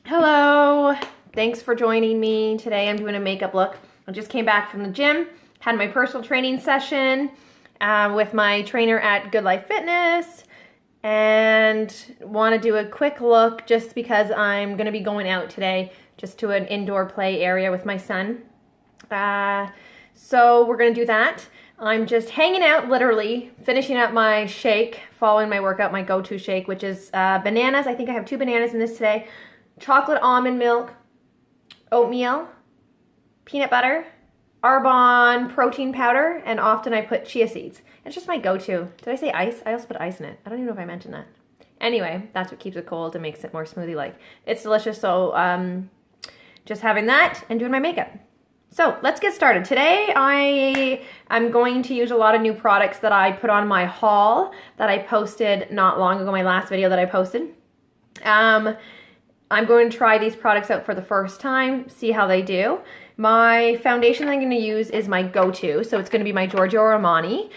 Hello, thanks for joining me. Today I'm doing a makeup look. I just came back from the gym, had my personal training session with my trainer at Good Life Fitness, and want to do a quick look just because I'm going to be going out today just to an indoor play area with my son. So we're going to do that. I'm just hanging out, literally, finishing up my shake, following my workout, my go-to shake, which is bananas. I think I have 2 bananas in this today. Chocolate almond milk, oatmeal, peanut butter, Arbonne protein powder, and often I put chia seeds. It's just my go-to. Did I say ice? I also put ice in it. I don't even know if I mentioned that. Anyway, that's what keeps it cold and makes it more smoothie-like. It's delicious, so just having that and doing my makeup. So let's get started. Today I'm going to use a lot of new products that I put on my haul that I posted not long ago, my last video that I posted. I'm going to try these products out for the first time, see how they do. My foundation that I'm going to use is my go-to, so it's going to be my Giorgio Armani,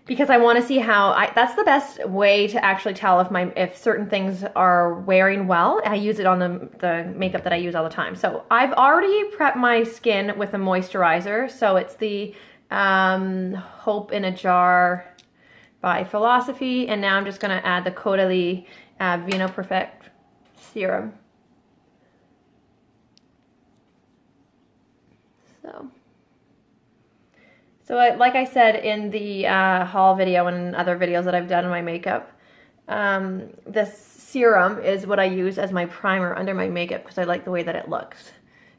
because I want to see how, that's the best way to actually tell if certain things are wearing well. I use it on the makeup that I use all the time. So I've already prepped my skin with a moisturizer, so it's the Hope in a Jar by Philosophy, and now I'm just going to add the Caudalie vinoperfect serum. So like I said in the haul video and other videos that I've done in my makeup, this serum is what I use as my primer under my makeup because I like the way that it looks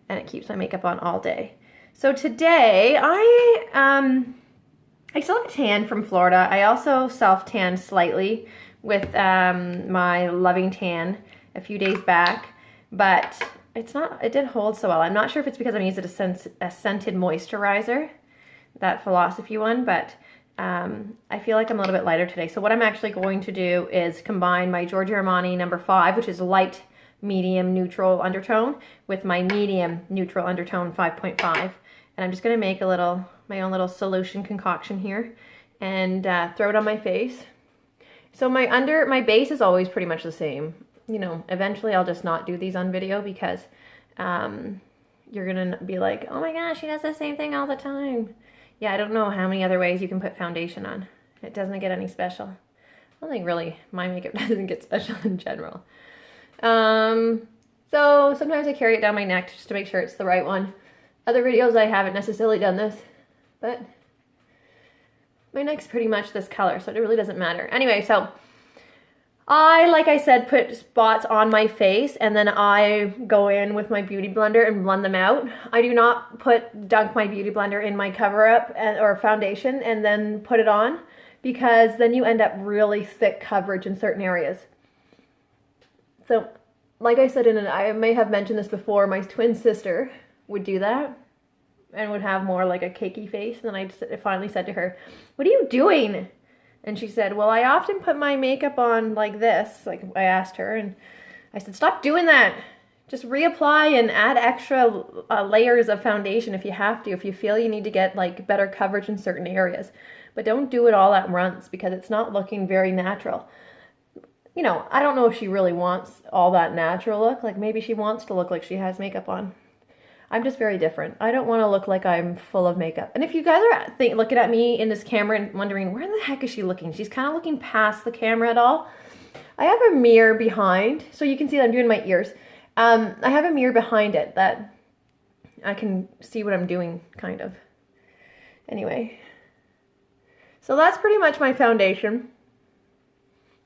and it keeps my makeup on all day. So today I still have a tan from Florida. I also self-tanned slightly with my Loving Tan a few days back, but it didn't hold so well. I'm not sure if it's because I'm using a scented moisturizer, that Philosophy one, but I feel like I'm a little bit lighter today. So what I'm actually going to do is combine my Giorgio Armani number 5, which is light, medium, neutral undertone, with my medium, neutral undertone 5.5. And I'm just going to make my own little solution concoction here and throw it on my face. So my base is always pretty much the same. You know, eventually I'll just not do these on video because you're going to be like, oh my gosh, she does the same thing all the time. Yeah, I don't know how many other ways you can put foundation on. It doesn't get any special. I don't think really my makeup doesn't get special in general. So sometimes I carry it down my neck just to make sure it's the right one. Other videos I haven't necessarily done this, but my neck's pretty much this color, so it really doesn't matter. Anyway, so like I said, put spots on my face and then I go in with my beauty blender and blend them out. I do not dunk my beauty blender in my cover up or foundation and then put it on, because then you end up really thick coverage in certain areas. So like I said, I may have mentioned this before, my twin sister would do that and would have more like a cakey face. And then I finally said to her, "What are you doing?" And she said, "Well, I often put my makeup on like this." Like I asked her, and I said, "Stop doing that. Just reapply and add extra layers of foundation if you have to, if you feel you need to get like better coverage in certain areas. But don't do it all at once because it's not looking very natural." You know, I don't know if she really wants all that natural look. Like maybe she wants to look like she has makeup on. I'm just very different. I don't want to look like I'm full of makeup. And if you guys are looking at me in this camera and wondering, where in the heck is she looking? She's kind of looking past the camera at all. I have a mirror behind, so you can see that I'm doing my ears. I have a mirror behind it that I can see what I'm doing, kind of. Anyway. So that's pretty much my foundation.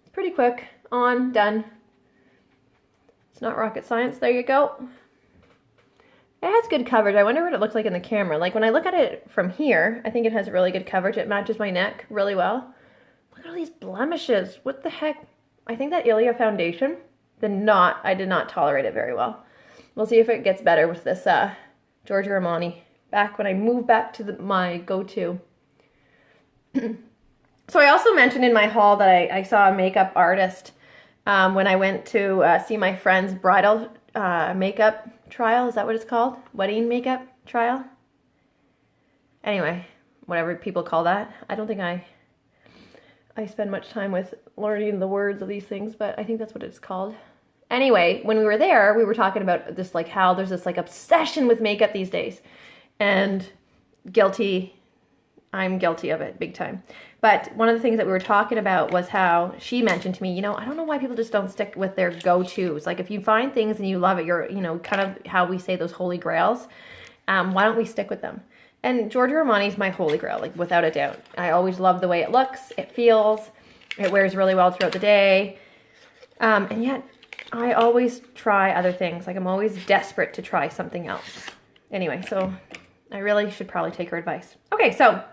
It's pretty quick. On, done. It's not rocket science. There you go. It has good coverage. I wonder what it looks like in the camera. Like when I look at it from here, I think it has really good coverage. It matches my neck really well. Look at all these blemishes. What the heck? I think that Ilia foundation I did not tolerate it very well. We'll see if it gets better with this Giorgio Armani back when I move back to my go-to. So I also mentioned in my haul that I saw a makeup artist when I went to see my friend's bridal makeup trial. Is that what it's called? Wedding makeup trial? Anyway, whatever people call that. I don't think I spend much time with learning the words of these things, but I think that's what it's called. Anyway, when we were there, we were talking about this, like how there's this like obsession with makeup these days, and I'm guilty of it big time. But one of the things that we were talking about was how she mentioned to me, you know, I don't know why people just don't stick with their go-tos. Like if you find things and you love it, you're, you know, kind of how we say those holy grails. Why don't we stick with them? And Giorgio Armani is my holy grail, like without a doubt. I always love the way it looks, it feels, it wears really well throughout the day. And yet I always try other things. Like I'm always desperate to try something else. Anyway, so I really should probably take her advice. Okay, so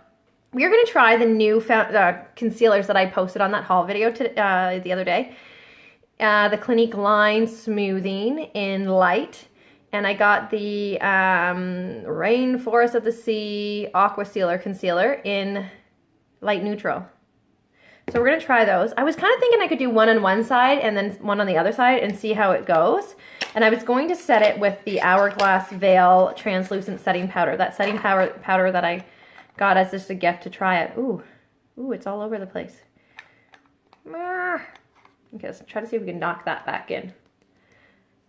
we're going to try the new concealers that I posted on that haul video the other day. The Clinique Line Smoothing in Light. And I got the Rainforest of the Sea Aquacealer Concealer in Light Neutral. So we're going to try those. I was kind of thinking I could do one on one side and then one on the other side and see how it goes. And I was going to set it with the Hourglass Veil Translucent Setting Powder. That setting powder that I got as just a gift to try it. Ooh, it's all over the place. Okay, let's try to see if we can knock that back in.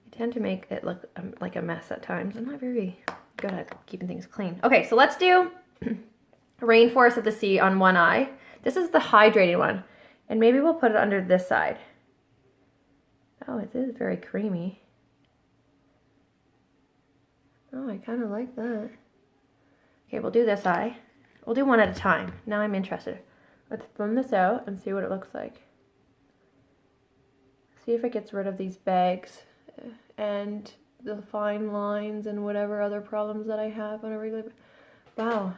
I tend to make it look like a mess at times. I'm not very good at keeping things clean. Okay, so let's do Rainforest of the Sea on one eye. This is the hydrating one. And maybe we'll put it under this side. Oh, it is very creamy. Oh, I kind of like that. Okay, we'll do this eye. We'll do one at a time. Now I'm interested. Let's blend this out and see what it looks like. See if it gets rid of these bags and the fine lines and whatever other problems that I have on a regular. Wow.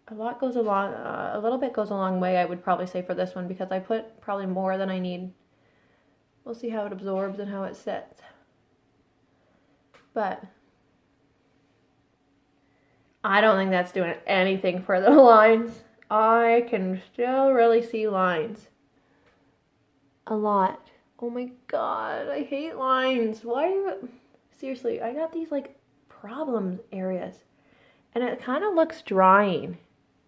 A little bit goes a long way, I would probably say, for this one, because I put probably more than I need. We'll see how it absorbs and how it sets. But I don't think that's doing anything for the lines. I can still really see lines. A lot. Oh my god, I hate lines. Why do you... Seriously, I got these like problem areas. And it kind of looks drying.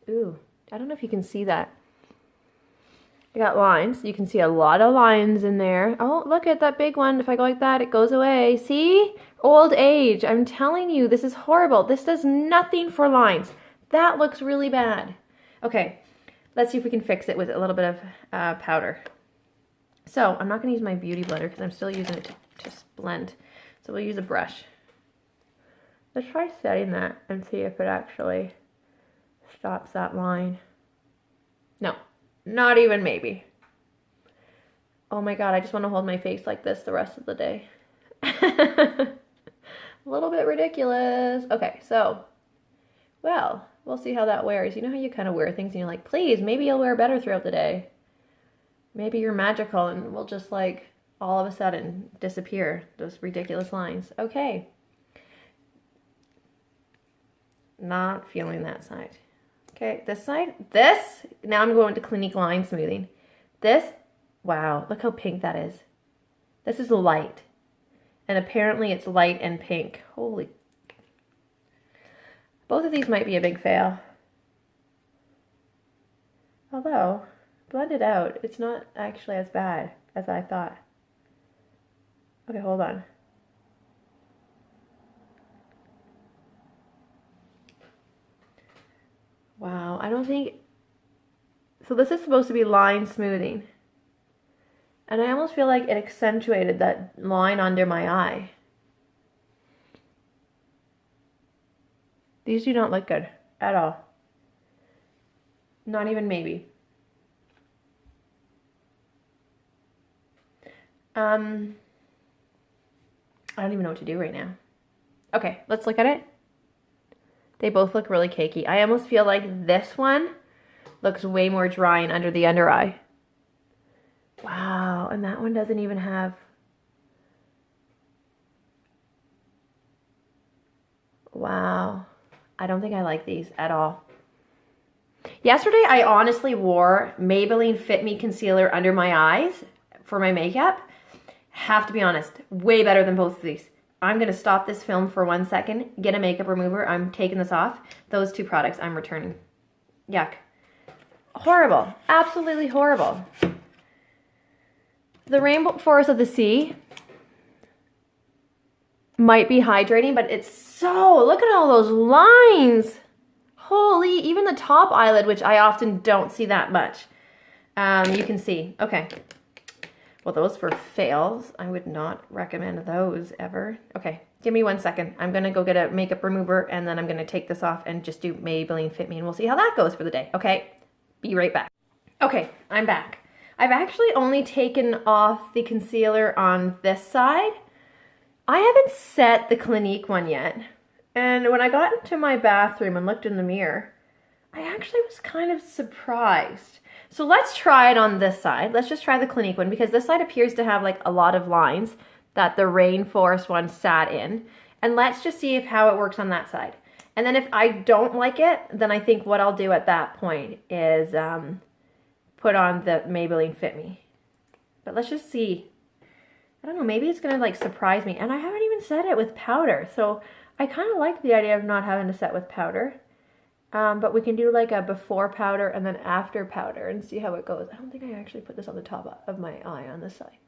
Ooh, I don't know if you can see that. I got lines. You can see a lot of lines in there. Oh, look at that big one. If I go like that, it goes away. See? Old age. I'm telling you, this is horrible. This does nothing for lines. That looks really bad. Okay, let's see if we can fix it with a little bit of powder. So, I'm not going to use my beauty blender because I'm still using it to blend. So, we'll use a brush. Let's try setting that and see if it actually stops that line. No, not even maybe. Oh my god, I just want to hold my face like this the rest of the day. A little bit ridiculous. Okay, so, well, we'll see how that wears. You know how you kind of wear things and you're like, please, maybe you'll wear better throughout the day. Maybe you're magical and we'll just like all of a sudden disappear, those ridiculous lines. Okay. Not feeling that side. Okay, this side. This, now I'm going to Clinique Line Smoothing. This, wow, look how pink that is. This is light. And apparently it's light and pink. Holy. Both of these might be a big fail. Although, blended out, it's not actually as bad as I thought. Okay, hold on. Wow, I don't think... So this is supposed to be line smoothing. And I almost feel like it accentuated that line under my eye. These do not look good at all. Not even maybe. I don't even know what to do right now. Okay, let's look at it. They both look really cakey. I almost feel like this one looks way more drying under the under eye. Wow, and that one doesn't even have... Wow. I don't think I like these at all. Yesterday, I honestly wore Maybelline Fit Me Concealer under my eyes for my makeup. Have to be honest, way better than both of these. I'm going to stop this film for 1 second, get a makeup remover. I'm taking this off. Those two products I'm returning. Yuck. Horrible. Absolutely horrible. The Rainforest of the Sea might be hydrating, but it's so, look at all those lines. Holy, even the top eyelid, which I often don't see that much. You can see, okay. Well, those were fails. I would not recommend those ever. Okay, give me 1 second. I'm gonna go get a makeup remover and then I'm gonna take this off and just do Maybelline Fit Me and we'll see how that goes for the day, okay? Be right back. Okay, I'm back. I've actually only taken off the concealer on this side. I haven't set the Clinique one yet. And when I got into my bathroom and looked in the mirror, I actually was kind of surprised. So let's try it on this side. Let's just try the Clinique one because this side appears to have like a lot of lines that the rainforest one sat in. And let's just see how it works on that side. And then if I don't like it, then I think what I'll do at that point is put on the Maybelline Fit Me. But let's just see. I don't know, maybe it's gonna like surprise me. And I haven't even set it with powder. So I kind of like the idea of not having to set with powder. But we can do like a before powder and then after powder and see how it goes. I don't think I actually put this on the top of my eye on this side.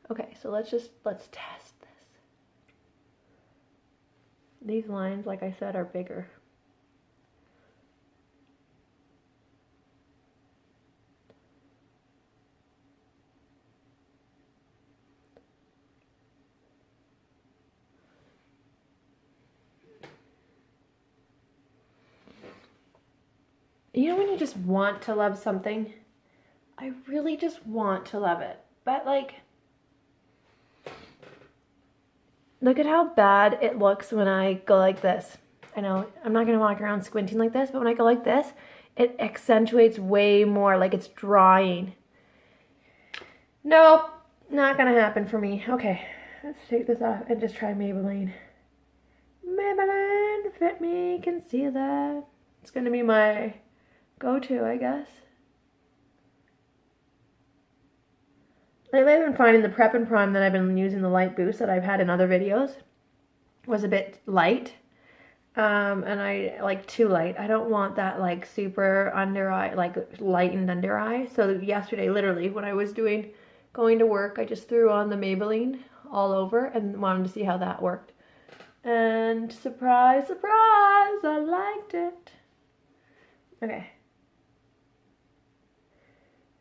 Okay, so let's test this. These lines, like I said, are bigger. You know when you just want to love something? I really just want to love it. But like, look at how bad it looks when I go like this. I know I'm not going to walk around squinting like this, but when I go like this, it accentuates way more, like it's drying. Nope, not going to happen for me. Okay, let's take this off and just try Maybelline. Maybelline Fit Me Concealer. It's going to be my go-to, I guess. Lately I've been finding the Prep and Prime that I've been using, the light boost that I've had in other videos, was a bit light. And I like too light. I don't want that like super under eye, like lightened under eye. So yesterday, literally, when I was going to work, I just threw on the Maybelline all over and wanted to see how that worked. And surprise, surprise, I liked it. Okay.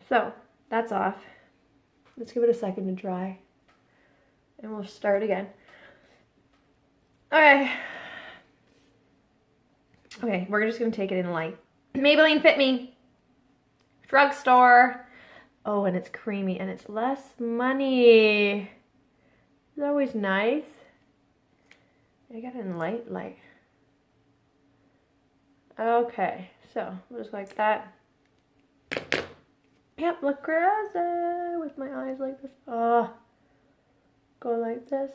So, that's off. Let's give it a second to dry. And we'll start again. Okay. Okay, we're just going to take it in light. Maybelline Fit Me. Drugstore. Oh, and it's creamy and it's less money. It's always nice. I got it in light. Okay, so we'll just like that. Yep, look crazy with my eyes like this. Oh, go like this.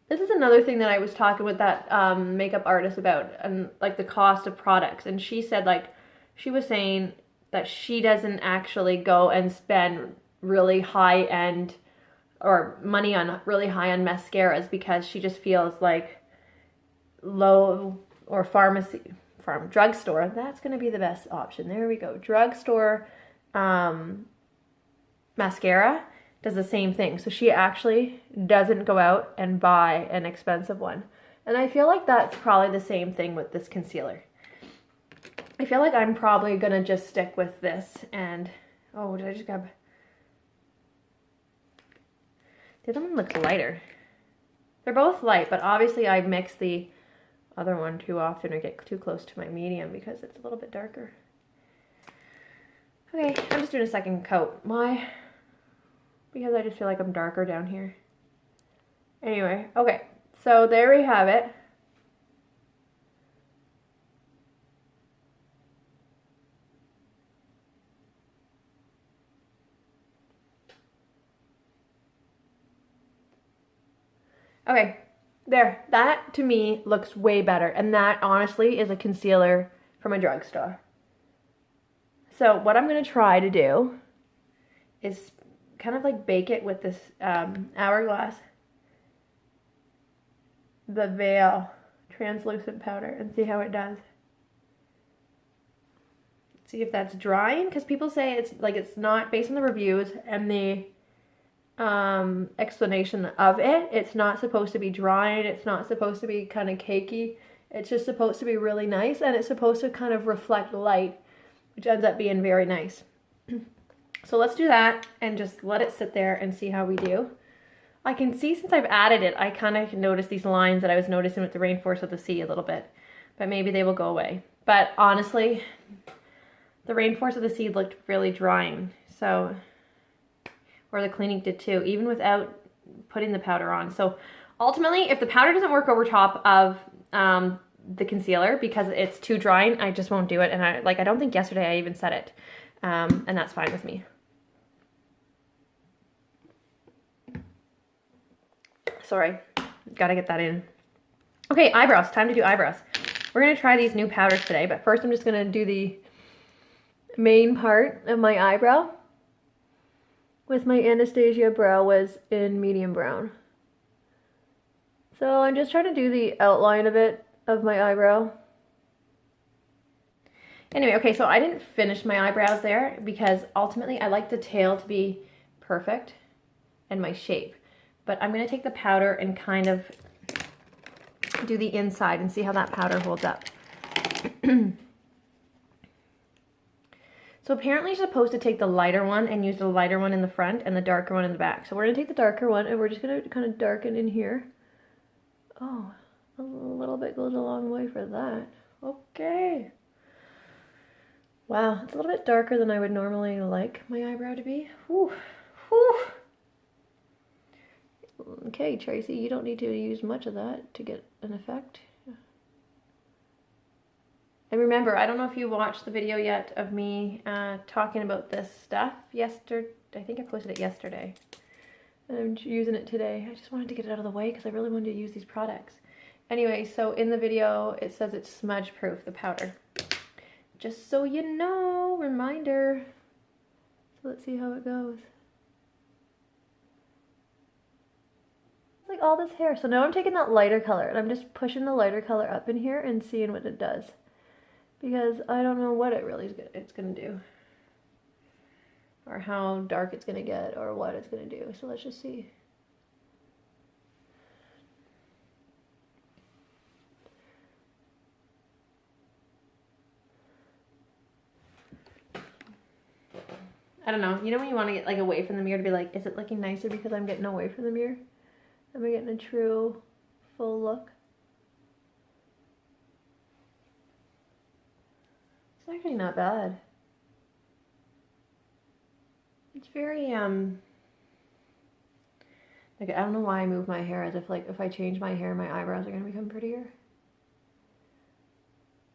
This is another thing that I was talking with that makeup artist about, and like the cost of products. And she said, like, she was saying that she doesn't actually go and spend really high end or money on really high end mascaras because she just feels like low or drugstore, that's going to be the best option. There we go. Drugstore mascara does the same thing. So she actually doesn't go out and buy an expensive one. And I feel like that's probably the same thing with this concealer. I feel like I'm probably going to just stick with this and, oh, did I just grab? The other one looks lighter. They're both light, but obviously I mix the other one too often or get too close to my medium because it's a little bit darker. Okay, I'm just doing a second coat. Because I just feel like I'm darker down here. Anyway, okay, so there we have it. Okay, there. That, to me, looks way better. And that, honestly, is a concealer from a drugstore. So what I'm going to try to do is kind of like bake it with this Hourglass, the Veil translucent powder, and see how it does. See if that's drying, because people say it's like, it's not, based on the reviews and the explanation of it, it's not supposed to be drying, it's not supposed to be kind of cakey, it's just supposed to be really nice, and it's supposed to kind of reflect light, which ends up being very nice. So let's do that and just let it sit there and see how we do. I can see since I've added it, I kind of noticed these lines that I was noticing with the Rainforest of the Sea a little bit, but maybe they will go away. But honestly, the Rainforest of the Sea looked really drying, so, or the Clinique did too, even without putting the powder on. So ultimately, if the powder doesn't work over top of the concealer because it's too drying, I just won't do it. And I don't think yesterday I even said it, and that's fine with me. Sorry, gotta get that in. Okay, eyebrows, time to do eyebrows. We're gonna try these new powders today, but first I'm just gonna do the main part of my eyebrow with my Anastasia Brow Wiz in medium brown. So I'm just trying to do the outline of it, of my eyebrow. Anyway, okay, so I didn't finish my eyebrows there because ultimately I like the tail to be perfect and my shape. But I'm going to take the powder and kind of do the inside and see how that powder holds up. So apparently you're supposed to take the lighter one and use the lighter one in the front and the darker one in the back. So we're going to take the darker one and we're just going to kind of darken in here. Oh, a little bit goes a long way for that. Okay. Wow, it's a little bit darker than I would normally like my eyebrow to be. Whew. Whew. Okay, Tracy, you don't need to use much of that to get an effect. And remember, I don't know if you watched the video yet of me talking about this stuff yesterday. I think I posted it yesterday. I'm using it today. I just wanted to get it out of the way because I really wanted to use these products. Anyway, so in the video, it says it's smudge proof, the powder. Just so you know, reminder. So let's see how it goes. It's like all this hair. So now I'm taking that lighter color and I'm just pushing the lighter color up in here and seeing what it does. Because I don't know what it's gonna do. Or how dark it's gonna get or what it's gonna do. So let's just see. I don't know. You know when you want to get like away from the mirror to be like, is it looking nicer because I'm getting away from the mirror? Am I getting a true full look? It's actually not bad. It's very, like, I don't know why I move my hair as if like if I change my hair, my eyebrows are going to become prettier.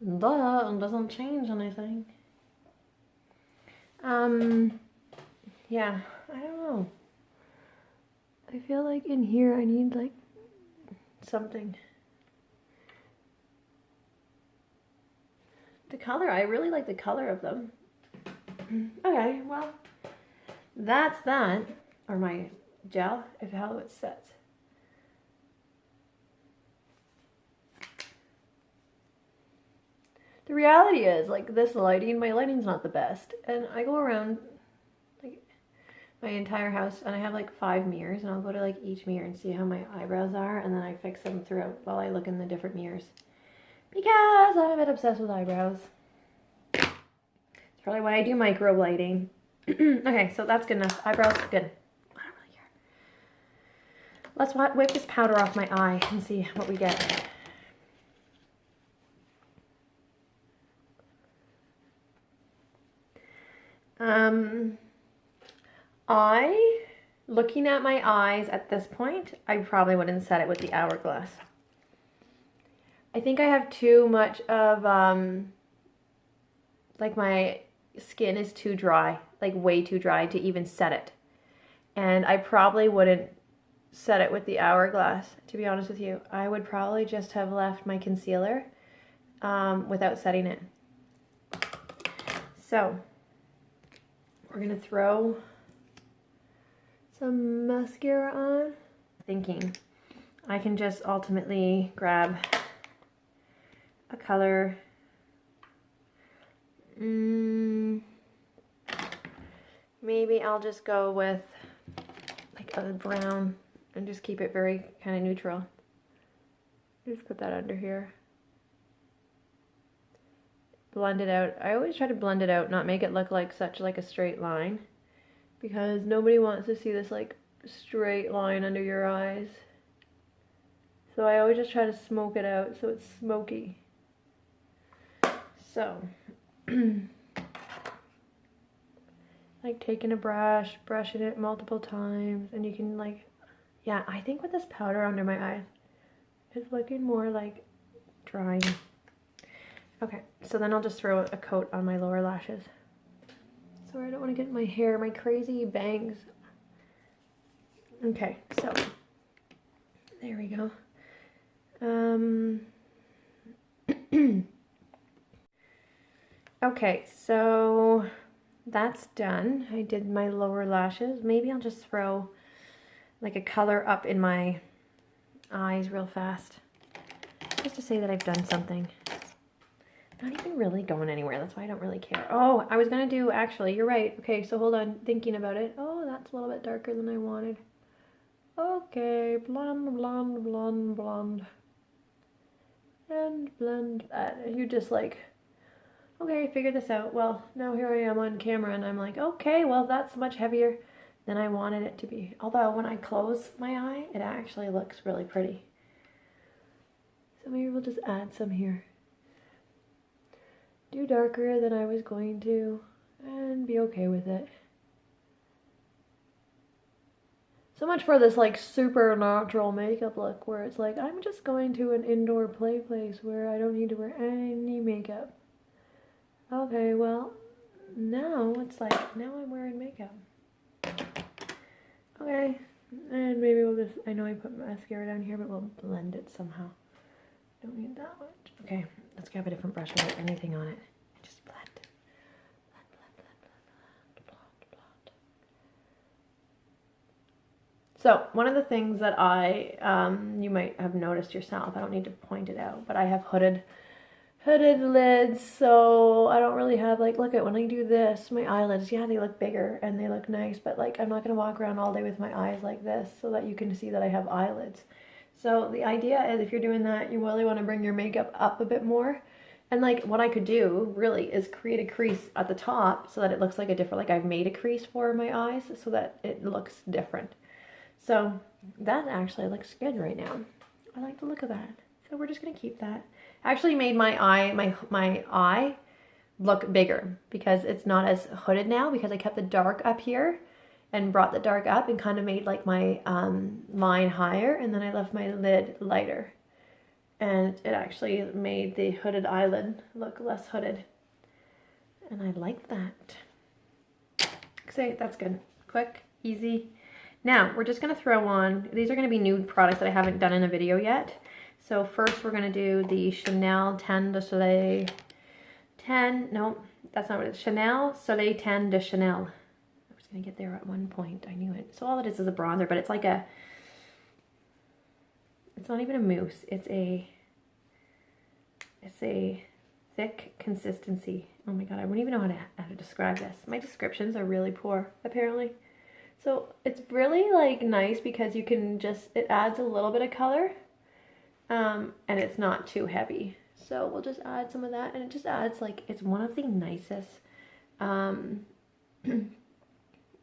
Duh, it doesn't change anything. Yeah, I don't know. I feel like in here I need like something. The color, I really like the color of them. Okay, well, that's that. Or my gel, if how it sets. The reality is, like, this lighting, my lighting's not the best. And I go around, like, my entire house, and I have, like, 5 mirrors, and I'll go to, like, each mirror and see how my eyebrows are, and then I fix them throughout while I look in the different mirrors. Because I'm a bit obsessed with eyebrows. It's probably why I do microblading. Okay, so that's good enough. Eyebrows, good. I don't really care. Let's wipe this powder off my eye and see what we get. Looking at my eyes at this point, I probably wouldn't set it with the Hourglass. I think I have too much of, like my skin is too dry, like way too dry to even set it. And I probably wouldn't set it with the Hourglass, to be honest with you. I would probably just have left my concealer without setting it. So, we're gonna throw some mascara on. Thinking I can just ultimately grab a color. maybe I'll just go with like a brown and just keep it very kind of neutral. Just put that under here. Blend it out. I always try to blend it out, not make it look like such like a straight line, because nobody wants to see this like straight line under your eyes. So I always just try to smoke it out so it's smoky. So like taking a brush, brushing it multiple times, and you can like, yeah, I think with this powder under my eyes, it's looking more like drying. Okay, so then I'll just throw a coat on my lower lashes. Sorry, I don't want to get my hair, my crazy bangs. Okay, so there we go. Okay, so that's done. I did my lower lashes. Maybe I'll just throw like a color up in my eyes real fast, just to say that I've done something. Not even really going anywhere. That's why I don't really care. Oh, I was gonna do, actually, you're right. Okay, so hold on, thinking about it. Oh, that's a little bit darker than I wanted. Okay, blonde, blonde, blonde, blonde. And blend that. And you're just like, okay, figure this out. Well, now here I am on camera and I'm like, okay, well, that's much heavier than I wanted it to be. Although when I close my eye, it actually looks really pretty. So maybe we'll just add some here. Do darker than I was going to and be okay with it. So much for this like super natural makeup look where it's like I'm just going to an indoor play place where I don't need to wear any makeup. Okay, well, now it's like, now I'm wearing makeup. Okay, and maybe we'll just, I know I put mascara down here, but we'll blend it somehow. Don't need that much. Okay, let's grab a different brush without anything on it. Just blend. Blend, blend, blend, blend, blend, blend. So, one of the things that you might have noticed yourself, I don't need to point it out, but I have hooded lids, so I don't really have, like, look at when I do this, my eyelids, yeah, they look bigger and they look nice, but like I'm not going to walk around all day with my eyes like this so that you can see that I have eyelids. So the idea is if you're doing that, you really want to bring your makeup up a bit more. And like what I could do really is create a crease at the top so that it looks like a different, like I've made a crease for my eyes so that it looks different. So that actually looks good right now. I like the look of that. So we're just going to keep that. Actually made my eye look bigger because it's not as hooded now because I kept the dark up here and brought the dark up and kind of made like my line higher, and then I left my lid lighter, and it actually made the hooded eyelid look less hooded, and I like that. So that's good. Quick, easy. Now we're just going to throw on, these are going to be nude products that I haven't done in a video yet. So first we're going to do the Chanel Tan de Soleil, no, that's not what it is, Chanel Soleil Tan de Chanel. I was going to get there at one point, I knew it. So all it is a bronzer, but it's like a, it's not even a mousse, it's a thick consistency. Oh my god, I wouldn't even know how to describe this. My descriptions are really poor, apparently. So it's really like nice because you can just, it adds a little bit of color. And it's not too heavy. So we'll just add some of that, and it just adds like, it's one of the nicest,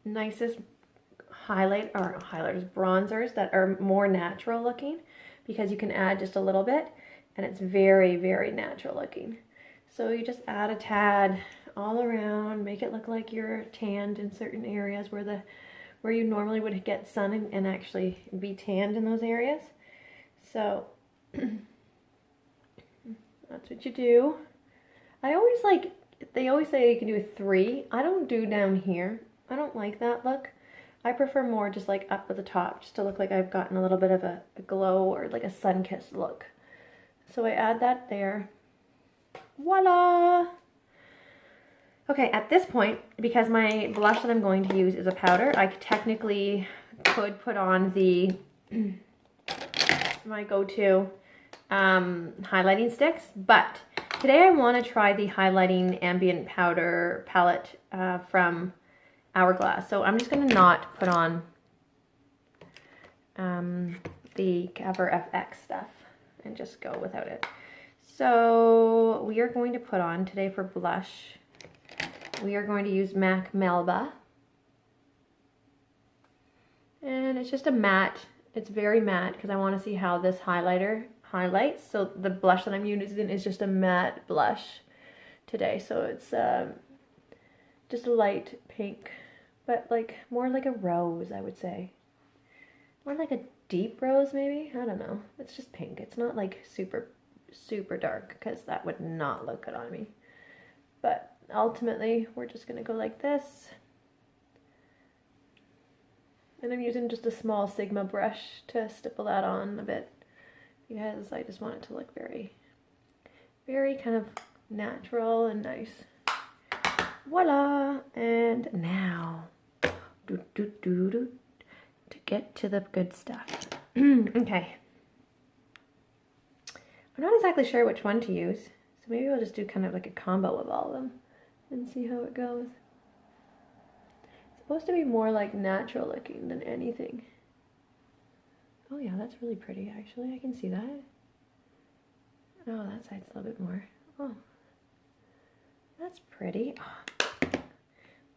nicest highlighters, bronzers that are more natural looking because you can add just a little bit and it's very, very natural looking. So you just add a tad all around, make it look like you're tanned in certain areas where you normally would get sun and actually be tanned in those areas. So that's what you do. I always like, they always say you can do a 3. I don't do down here. I don't like that look. I prefer more just like up at the top, just to look like I've gotten a little bit of a glow or like a sun-kissed look. So I add that there. Voila! Okay, at this point, because my blush that I'm going to use is a powder, I technically could put on the my go-to highlighting sticks, but today I want to try the highlighting ambient powder palette from Hourglass. So I'm just going to not put on the Cover FX stuff and just go without it. So we are going to put on today for blush, we are going to use MAC Melba. And it's just a matte. It's very matte because I want to see how this highlighter highlights. So the blush that I'm using is just a matte blush today. So it's just a light pink, but like more like a rose, I would say. More like a deep rose maybe. I don't know. It's just pink. It's not like super, super dark because that would not look good on me. But ultimately, we're just going to go like this. And I'm using just a small Sigma brush to stipple that on a bit because I just want it to look very, very kind of natural and nice. Voila! And now, to get to the good stuff. Okay. I'm not exactly sure which one to use, so maybe we'll just do kind of like a combo of all of them and see how it goes. Supposed to be more like natural looking than anything. Oh yeah, that's really pretty actually. I can see that. Oh, that side's a little bit more. Oh, that's pretty. Oh,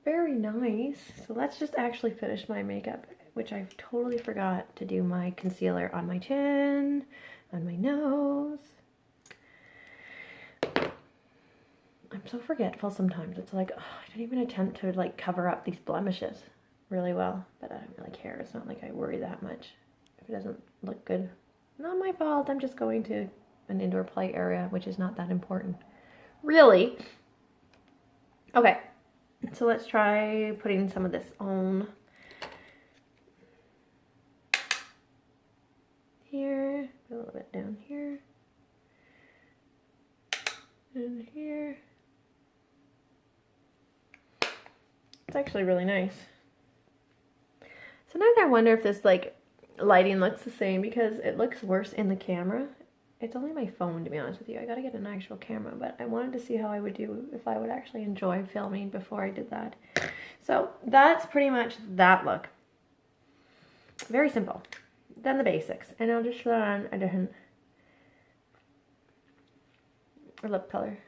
very nice. So let's just actually finish my makeup, which I totally forgot to do my concealer on my chin, on my nose. I'm so forgetful sometimes. It's like, oh, I don't even attempt to like cover up these blemishes really well, but I don't really care. It's not like I worry that much if it doesn't look good. Not my fault. I'm just going to an indoor play area, which is not that important. Really? Okay, so let's try putting some of this on. Here, a little bit down here, and here. It's actually really nice. Sometimes I wonder if this like lighting looks the same because it looks worse in the camera. It's only my phone, to be honest with you. I gotta get an actual camera, but I wanted to see how I would do if I would actually enjoy filming before I did that. So that's pretty much that look. Very simple. Then the basics, and I'll just throw on a different lip color.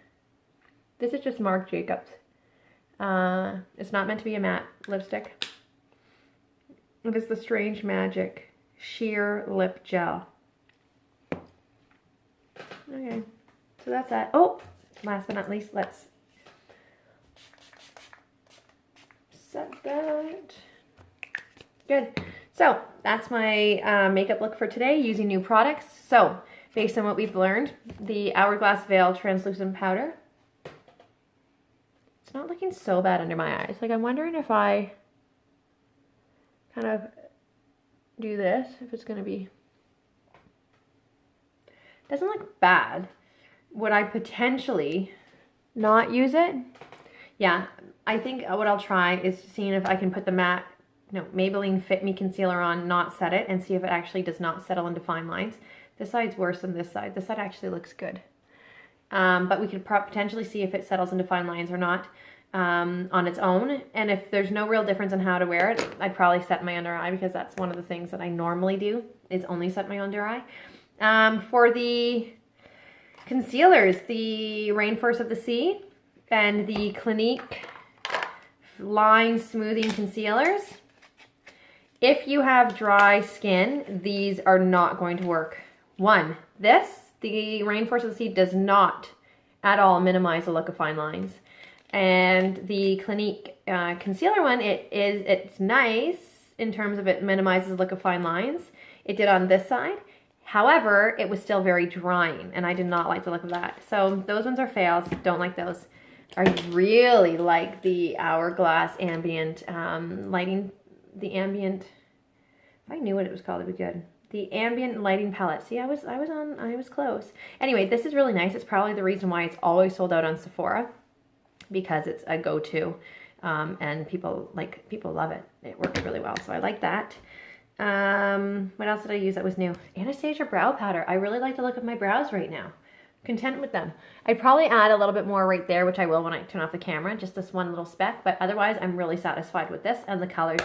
This is just Marc Jacobs. It's not meant to be a matte lipstick. It is the Strange Magic Sheer Lip Gel. Okay, so that's that. Oh, last but not least, let's set that. Good. So that's my makeup look for today using new products. So based on what we've learned, the Hourglass Veil Translucent Powder. It's not looking so bad under my eyes. Like I'm wondering if I kind of do this, if it's going to be... It doesn't look bad. Would I potentially not use it? Yeah, I think what I'll try is seeing if I can put the matte, Maybelline Fit Me Concealer on, not set it, and see if it actually does not settle into fine lines. This side's worse than this side. This side actually looks good. But we could potentially see if it settles into fine lines or not on its own. And if there's no real difference in how to wear it, I'd probably set my under eye because that's one of the things that I normally do is only set my under eye. For the concealers, the Rainforest of the Sea and the Clinique Line Smoothing Concealers. If you have dry skin, these are not going to work. One, the Rainforest of the Sea does not at all minimize the look of fine lines. And the Clinique concealer one, it's nice in terms of it minimizes the look of fine lines. It did on this side. However, it was still very drying, and I did not like the look of that. So those ones are fails. Don't like those. I really like the Hourglass ambient lighting. The ambient. If I knew what it was called, it'd be good. The ambient lighting palette. See, I was close. Anyway, this is really nice. It's probably the reason why it's always sold out on Sephora, because it's a go-to, and people love it. It works really well, so I like that. What else did I use that was new? Anastasia brow powder. I really like the look of my brows right now. content with them. I'd probably add a little bit more right there, which I will when I turn off the camera, just this one little speck, but otherwise I'm really satisfied with this and the colors.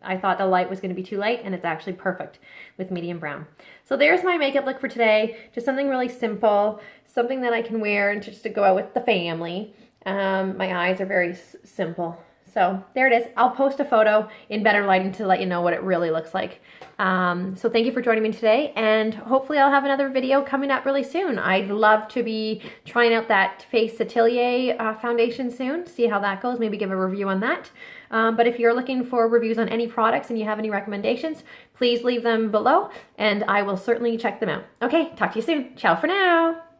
I thought the light was going to be too light, and it's actually perfect with medium brown. So there's my makeup look for today. Just something really simple, something that I can wear and just to go out with the family. My eyes are very simple. So there it is. I'll post a photo in better lighting to let you know what it really looks like. So thank you for joining me today, and hopefully I'll have another video coming up really soon. I'd love to be trying out that Face Atelier foundation soon, see how that goes, maybe give a review on that. But if you're looking for reviews on any products and you have any recommendations, please leave them below and I will certainly check them out. Okay, talk to you soon. Ciao for now.